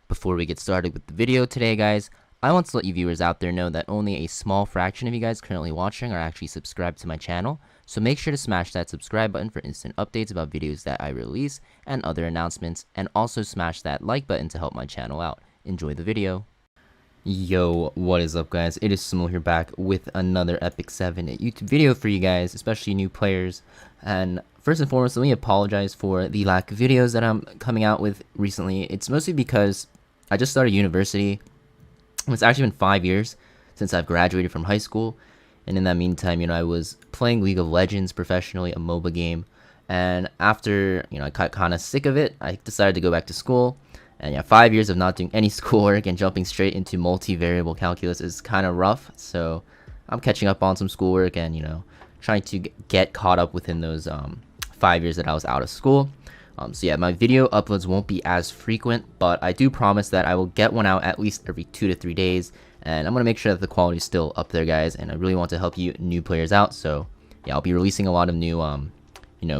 Before we get started with the video today, guys, I want to let you viewers out there know that only a small fraction of you guys currently watching are actually subscribed to my channel, so make sure to smash that subscribe button for instant updates about videos that I release and other announcements, and also smash that like button to help my channel out. Enjoy the video. Yo, what is up, guys? It is Samool here, back with another Epic 7 YouTube video for you guys, especially new players. And first and foremost, let me apologize for the lack of videos that I'm coming out with recently. It's mostly because I just started university. It's actually been 5 years since I've graduated from high school, and in that meantime, I was playing League of Legends professionally, a MOBA game. And after, I got kind of sick of it, I decided to go back to school. And yeah, 5 years of not doing any schoolwork and jumping straight into multivariable calculus is kind of rough. So I'm catching up on some schoolwork and, trying to get caught up within those 5 years that I was out of school. So yeah, my video uploads won't be as frequent, but I do promise that I will get one out at least every 2 to 3 days. And I'm going to make sure that the quality is still up there, guys. And I really want to help you new players out. So yeah, I'll be releasing a lot of new,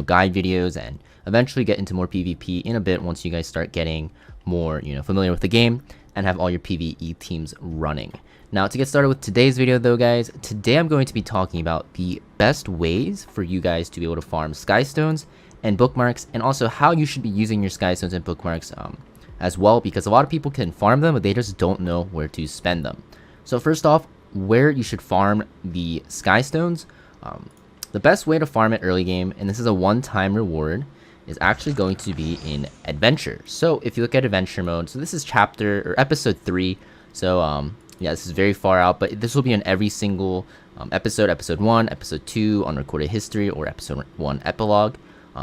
guide videos, and eventually get into more PvP in a bit once you guys start getting more, familiar with the game and have all your PvE teams running. Now, to get started with today's video though, guys, today I'm going to be talking about the best ways for you guys to be able to farm Skystones and bookmarks, and also how you should be using your Skystones and bookmarks as well, because a lot of people can farm them, but they just don't know where to spend them. So first off, where you should farm the Skystones, the best way to farm it early game, and this is a one-time reward, is actually going to be in adventure. So if you look at adventure mode, so this is chapter or episode 3. So yeah, this is very far out, but this will be in every single episode 1, episode 2 unrecorded history, or episode 1 epilogue.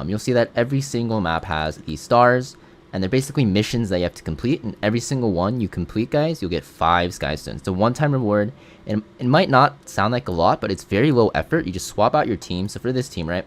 You'll see that every single map has these stars, and they're basically missions that you have to complete, and every single one you complete, guys, you'll get 5 Skystones. It's a one-time reward, and it might not sound like a lot, but it's very low effort. You just swap out your team. So for this team, right,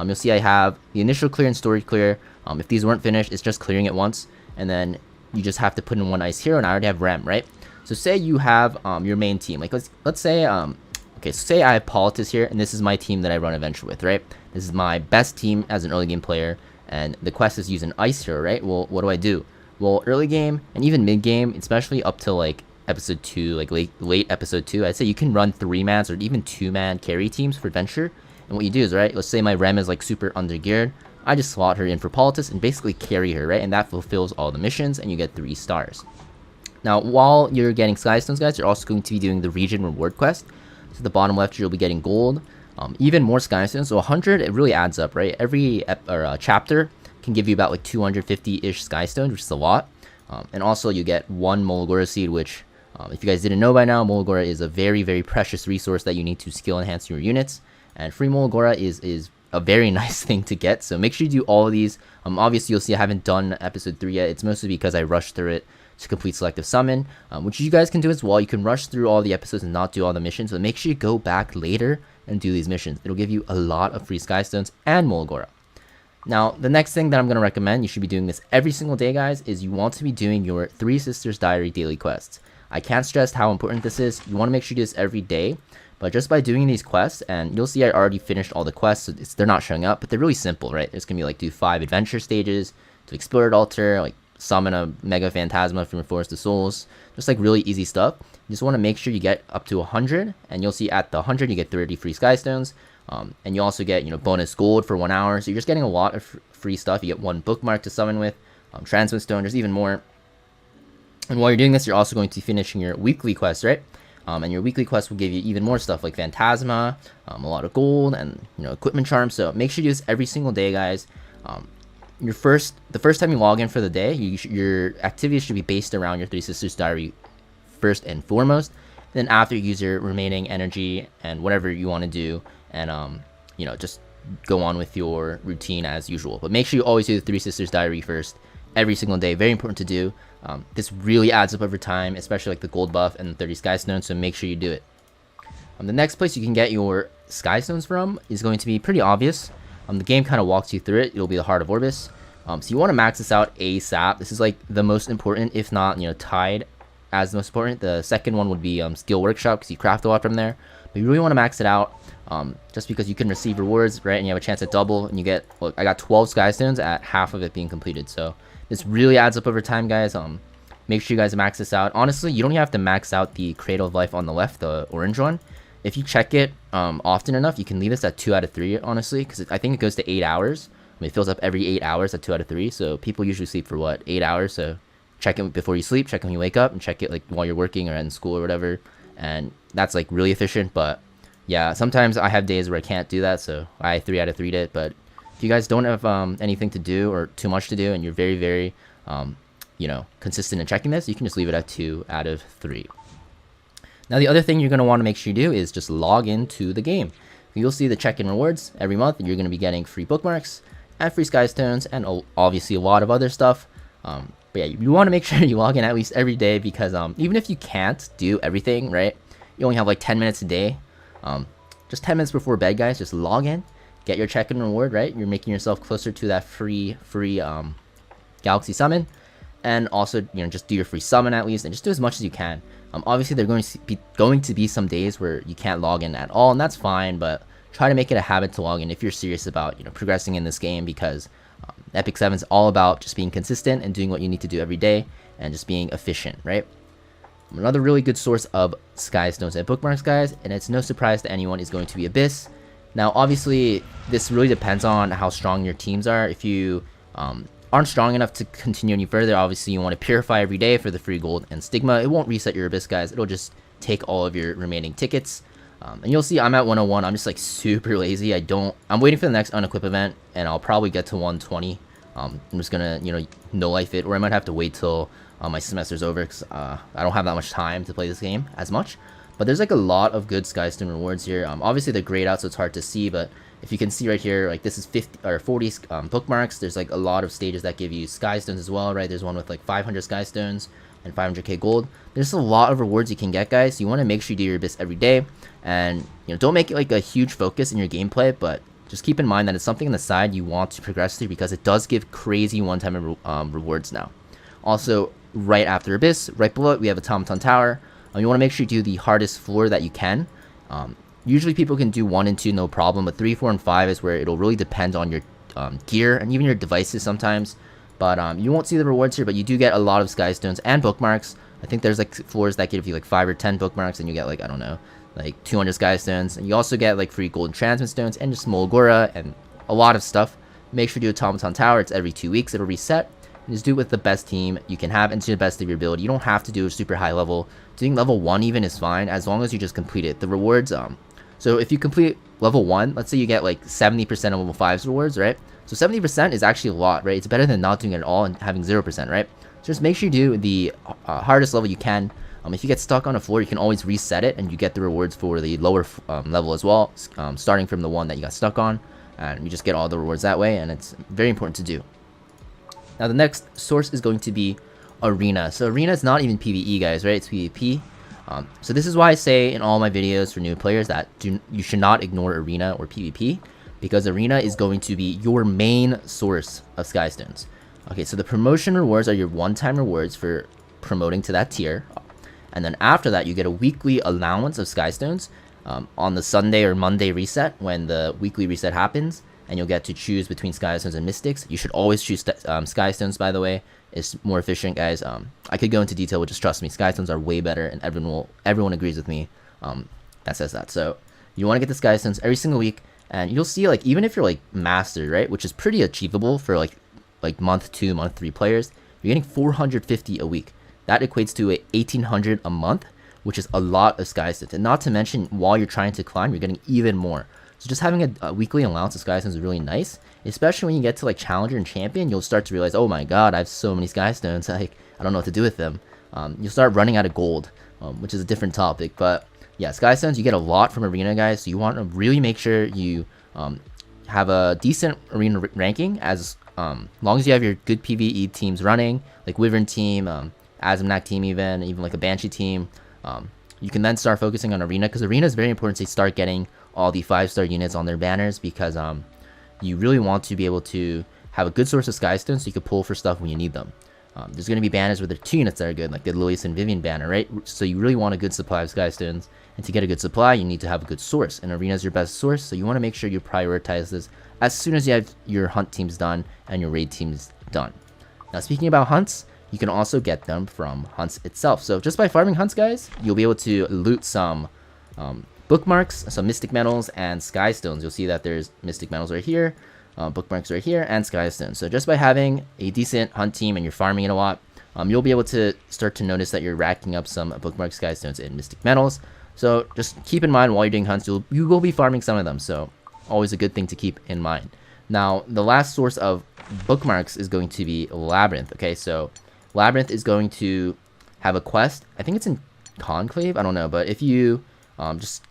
you'll see I have the initial clear and storage clear. If these weren't finished, it's just clearing it once, and then you just have to put in one ice hero, and I already have Rem, right? So say you have your main team, like let's say okay, so say I have Politis here, and this is my team that I run adventure with, right? This is my best team as an early game player, and the quest is use an ice hero, right? Well, what do? Well, early game and even mid game, especially up to like episode 2, like late episode 2, I'd say you can run 3-mans or even 2-man carry teams for adventure. And what you do is, right, let's say my Rem is like super undergeared, I just slot her in for Politis and basically carry her, right? And that fulfills all the missions, and you get 3 stars. Now, while you're getting Skystones, guys, you're also going to be doing the region reward quest. So the bottom left, you'll be getting gold, even more Skystones. So 100, it really adds up, right? Every chapter can give you about like 250-ish Skystones, which is a lot. And also you get 1 Molagora seed, which, if you guys didn't know by now, Molagora is a very, very precious resource that you need to skill enhance your units. And free Molagora is a very nice thing to get. So make sure you do all of these. Obviously, you'll see I haven't done episode 3 yet. It's mostly because I rushed through it to complete selective summon, which you guys can do as well. You can rush through all the episodes and not do all the missions, but make sure you go back later and do these missions. It'll give you a lot of free Skystones and Molagora. Now, the next thing that I'm going to recommend, you should be doing this every single day, guys, is you want to be doing your 3 Sisters Diary daily quests. I can't stress how important this is. You want to make sure you do this every day, but just by doing these quests, and you'll see I already finished all the quests, so they're not showing up, but they're really simple, right? It's going to be like do 5 adventure stages, to explore an altar, like summon a Mega Phantasma from your Forest of Souls, just like really easy stuff. You just want to make sure you get up to 100, and you'll see at the 100 you get 30 free Skystones, and you also get bonus gold for 1 hour. So you're just getting a lot of free stuff. You get 1 bookmark to summon with, Transmit Stone. There's even more. And while you're doing this, you're also going to be finishing your weekly quest, right? And your weekly quest will give you even more stuff like Phantasma, a lot of gold, and equipment charms. So make sure you do this every single day, guys. The first time you log in for the day, your activities should be based around your 3 Sisters Diary first and foremost. Then after, you use your remaining energy and whatever you want to do, and just go on with your routine as usual. But make sure you always do the 3 Sisters Diary first every single day. Very important to do. This really adds up over time, especially like the gold buff and the 30 Skystones. So make sure you do it. The next place you can get your Skystones from is going to be pretty obvious. The game kind of walks you through it. It'll be the Heart of Orbis. So you want to max this out ASAP. This is like the most important, if not, tied as most important. The second one would be Skill Workshop, because you craft a lot from there. But you really want to max it out, just because you can receive rewards, right? And you have a chance at double, and you get, look, I got 12 Skystones at half of it being completed. So this really adds up over time, guys. Make sure you guys max this out. Honestly, you don't even have to max out the Cradle of Life on the left, the orange one. If you check it often enough, you can leave this at 2 out of 3, honestly, because I think it goes to 8 hours. I mean, it fills up every 8 hours at 2 out of 3. So people usually sleep for what, 8 hours? So check it before you sleep, check it when you wake up, and check it like while you're working or in school or whatever. And that's like really efficient. But yeah, sometimes I have days where I can't do that, so I 3 out of 3'd it. But if you guys don't have anything to do or too much to do, and you're very, very you know, consistent in checking this, you can just leave it at 2 out of 3. Now, the other thing you're going to want to make sure you do is just log into the game. You'll see the check-in rewards every month, and you're going to be getting free bookmarks and free Skystones, and obviously a lot of other stuff. But yeah, you want to make sure you log in at least every day, because even if you can't do everything, right, you only have like 10 minutes a day. Just 10 minutes before bed, guys, just log in, get your check-in reward, right? You're making yourself closer to that free Galaxy Summon. And also, you know, just do your free summon at least, and just do as much as you can. Obviously, there are going to be some days where you can't log in at all, and that's fine. But try to make it a habit to log in if you're serious about, you know, progressing in this game, because Epic 7 is all about just being consistent and doing what you need to do every day, and just being efficient, right? Another really good source of Skystones and bookmarks, guys, and it's no surprise to anyone, is going to be Abyss. Now, obviously, this really depends on how strong your teams are. If you aren't strong enough to continue any further, obviously you want to purify every day for the free gold and stigma. It won't reset your Abyss, guys. It'll just take all of your remaining tickets. And you'll see I'm at 101. I'm just like super lazy. I'm waiting for the next unequip event, and I'll probably get to 120. I'm just gonna, you know, no life it, or I might have to wait till my semester's over, because I don't have that much time to play this game as much. But there's like a lot of good Skystone rewards here. Obviously they're grayed out, so it's hard to see, but if you can see right here, like this is 50 or 40 bookmarks. There's like a lot of stages that give you Skystones as well, right? There's one with like 500 Skystones and 500k gold. There's a lot of rewards you can get, guys. So you want to make sure you do your Abyss every day, and you know, don't make it like a huge focus in your gameplay, but just keep in mind that it's something on the side you want to progress through, because it does give crazy one-time rewards now. Also, right after Abyss, right below it, we have Automaton Tower. You want to make sure you do the hardest floor that you can. Usually people can do 1 and 2 no problem, but 3, 4, and 5 is where it'll really depend on your gear and even your devices sometimes. But you won't see the rewards here, but you do get a lot of Skystones and bookmarks. I think there's like floors that give you like 5 or 10 bookmarks, and you get like, I don't know, like 200 Skystones. And you also get like free golden transmit stones and just Samool Agora and a lot of stuff. Make sure you do Automaton Tower. It's every 2 weeks. It'll reset. And just do it with the best team you can have and to the best of your ability. You don't have to do a super high level. Doing level 1 even is fine, as long as you just complete it. The rewards, so if you complete level 1, let's say you get like 70% of level 5's rewards, right? So 70% is actually a lot, right? It's better than not doing it at all and having 0%, right? So just make sure you do the hardest level you can. If you get stuck on a floor, you can always reset it, and you get the rewards for the lower level as well, starting from the one that you got stuck on, and you just get all the rewards that way, and it's very important to do. Now the next source is going to be Arena. So Arena is not even PvE, guys, right? It's PvP. So this is why I say in all my videos for new players that you should not ignore Arena or PvP, because Arena is going to be your main source of Skystones. Okay, so the promotion rewards are your one-time rewards for promoting to that tier, and then after that you get a weekly allowance of Skystones on the Sunday or Monday reset when the weekly reset happens, and you'll get to choose between Skystones and Mystics. You should always choose Skystones, by the way. It's more efficient, guys. I could go into detail, but just trust me, Skystones are way better, and everyone agrees with me that says that. So you want to get the Skystones every single week, and you'll see, like, even if you're like master, right, which is pretty achievable for like month 2, month 3 players, you're getting 450 a week. That equates to 1,800 a month, which is a lot of Skystones. And not to mention, while you're trying to climb, you're getting even more. So just having a weekly allowance of Skystones is really nice, especially when you get to like Challenger and Champion. You'll start to realize, oh my god, I have so many Skystones, like, I don't know what to do with them. You'll start running out of gold, which is a different topic. But yeah, Skystones, you get a lot from Arena, guys, so you want to really make sure you have a decent Arena ranking, as long as you have your good PvE teams running, like Wyvern team, Azimnak team, even like a Banshee team. You can then start focusing on Arena, because Arena is very important to start getting all the 5-star units on their banners, because you really want to be able to have a good source of Skystones so you can pull for stuff when you need them. There's going to be banners with the 2 units that are good, like the Lilius and Vivian banner, right? So you really want a good supply of Skystones, and to get a good supply, you need to have a good source, and Arena is your best source, so you want to make sure you prioritize this as soon as you have your hunt teams done and your raid teams done. Now, speaking about hunts, you can also get them from hunts itself. So just by farming hunts, guys, you'll be able to loot some bookmarks, some mystic metals, and skystones. You'll see that there's mystic metals right here, bookmarks right here, and skystones. So just by having a decent hunt team and you're farming it a lot, you'll be able to start to notice that you're racking up some bookmarks, skystones, and mystic metals. So just keep in mind while you're doing hunts, you will be farming some of them. So always a good thing to keep in mind. Now, the last source of bookmarks is going to be Labyrinth. Okay, so Labyrinth is going to have a quest. I think it's in Conclave. I don't know, but if you just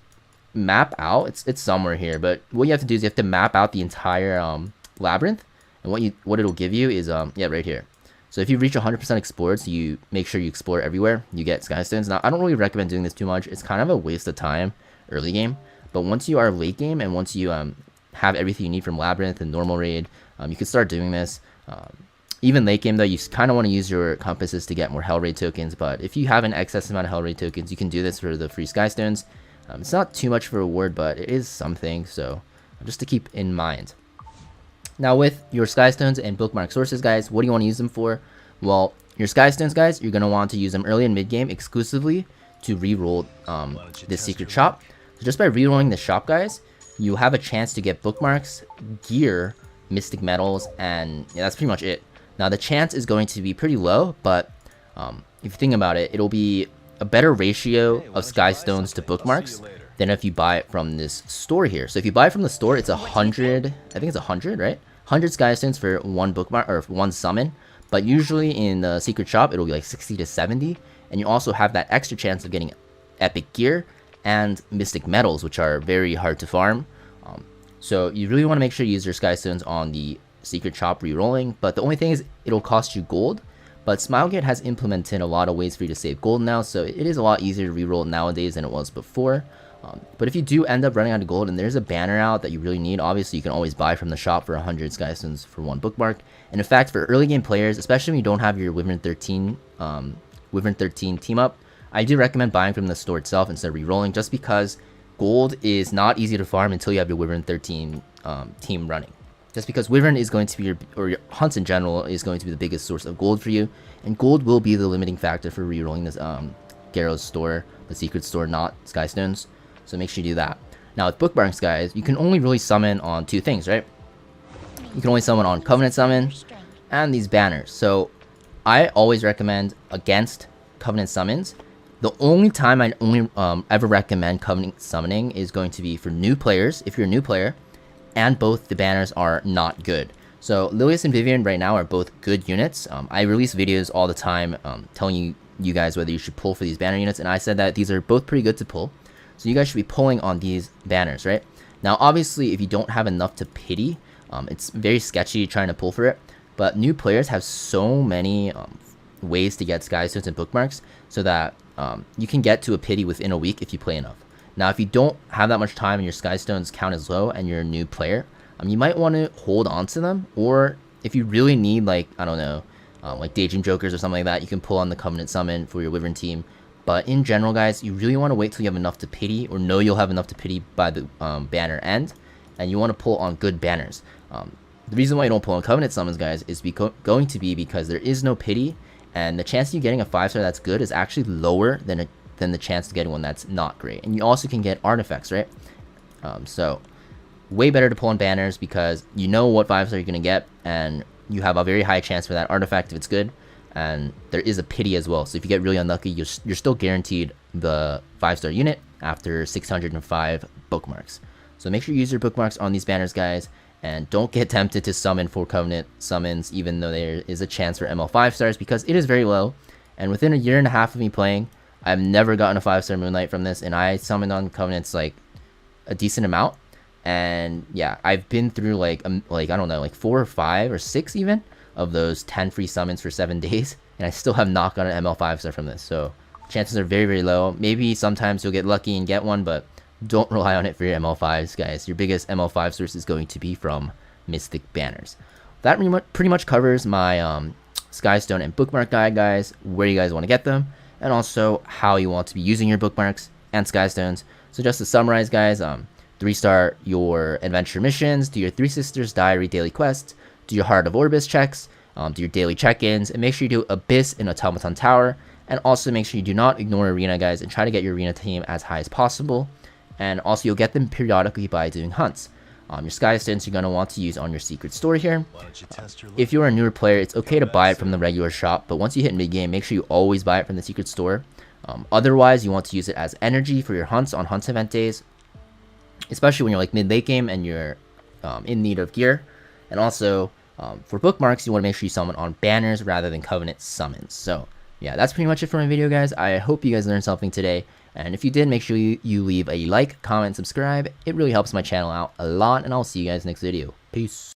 map out, it's somewhere here. But what you have to do is you have to map out the entire Labyrinth, and what it'll give you is yeah, right here. So if you reach 100% explored, so you make sure you explore everywhere, you get Skystones. Now, I don't really recommend doing this too much. It's kind of a waste of time early game. But once you are late game and once you have everything you need from Labyrinth and normal raid, you can start doing this. Even late game though, you kind of want to use your compasses to get more Hell Raid tokens. But if you have an excess amount of Hell Raid tokens, you can do this for the free Skystones. It's not too much for a reward, but it is something. So just to keep in mind. Now with your Skystones and bookmark sources, guys, what do you want to use them for? Well, your Skystones, guys, you're going to want to use them early and mid game exclusively to reroll this secret shop. So just by rerolling the shop, guys, you have a chance to get bookmarks, gear, mystic metals, and yeah, that's pretty much it. Now the chance is going to be pretty low, but if you think about it, it'll be a better ratio of Skystones to bookmarks than if you buy it from this store here. So if you buy it from the store, it's 100, I think it's 100, right? 100 Skystones for one bookmark or one summon, but usually in the secret shop, it'll be like 60 to 70, and you also have that extra chance of getting epic gear and mystic metals, which are very hard to farm. So you really want to make sure you use your Skystones on the secret shop rerolling, but the only thing is it'll cost you gold. But Smilegate has implemented a lot of ways for you to save gold now, so it is a lot easier to reroll nowadays than it was before. But if you do end up running out of gold and there's a banner out that you really need, obviously you can always buy from the shop for 100 Skystones for one bookmark. And in fact, for early game players, especially when you don't have your Wyvern 13 team up, I do recommend buying from the store itself instead of rerolling, just because gold is not easy to farm until you have your Wyvern 13 team running. Just because Wyvern is going to be your hunts in general is going to be the biggest source of gold for you, and gold will be the limiting factor for rerolling this Garrow's store, the secret store, not Skystones. So make sure you do that. Now with bookmarks, guys, you can only really summon on 2 things, right? You can only summon on Covenant Summon and these banners. So I always recommend against Covenant summons. The only time I ever recommend Covenant summoning is going to be for new players, if you're a new player, and both the banners are not good. So Lilius and Vivian right now are both good units. I release videos all the time telling you guys whether you should pull for these banner units, and I said that these are both pretty good to pull. So you guys should be pulling on these banners, right? Now, obviously, if you don't have enough to pity, it's very sketchy trying to pull for it. But new players have so many ways to get Skystones and bookmarks so that you can get to a pity within a week if you play enough. Now, if you don't have that much time and your Skystones count is low and you're a new player, you might want to hold on to them. Or if you really need, like, I don't know, like Daydream Jokers or something like that, you can pull on the Covenant Summon for your Wyvern team. But in general, guys, you really want to wait till you have enough to pity, or know you'll have enough to pity by the banner end, and you want to pull on good banners. The reason why you don't pull on Covenant Summons, guys, is going to be because there is no pity, and the chance of you getting a 5-star that's good is actually lower than the chance of getting one that's not great. And you also can get artifacts, right? So way better to pull on banners because you know what 5-star you're going to get, and you have a very high chance for that artifact if it's good. And there is a pity as well. So if you get really unlucky, you're still guaranteed the 5-star unit after 605 bookmarks. So make sure you use your bookmarks on these banners, guys. And don't get tempted to summon for Covenant summons, even though there is a chance for ML 5-stars, because it is very low. And within a year and a half of me playing, I've never gotten a 5-star Moonlight from this. And I summoned on Covenants like a decent amount. And yeah, I've been through like I don't know, like 4 or 5 or 6 even of those 10 free summons for 7 days, and I still have not gotten an ML 5-star from this, so chances are very, very low. Maybe sometimes you'll get lucky and get one, but don't rely on it for your ML 5s, guys. Your biggest ML 5 source is going to be from Mystic Banners. That pretty much covers my Skystone and Bookmark Guide, guys, where you guys want to get them, and also how you want to be using your bookmarks and Skystones. So just to summarize, guys, 3-star your adventure missions, do your Three Sisters Diary daily quest, do your Heart of Orbis checks, do your daily check-ins, and make sure you do Abyss in Automaton Tower, and also make sure you do not ignore Arena, guys, and try to get your Arena team as high as possible. And also you'll get them periodically by doing hunts. Your Skystones you're going to want to use on your secret store here. If you're a newer player, it's okay to buy it from the regular shop, but once you hit mid-game, make sure you always buy it from the secret store. Otherwise, you want to use it as energy for your hunts on hunt event days, especially when you're like mid-late game and you're in need of gear. And also, for bookmarks, you want to make sure you summon on banners rather than Covenant summons. So, yeah, that's pretty much it for my video, guys. I hope you guys learned something today. And if you did, make sure you leave a like, comment, subscribe. It really helps my channel out a lot, and I'll see you guys next video. Peace.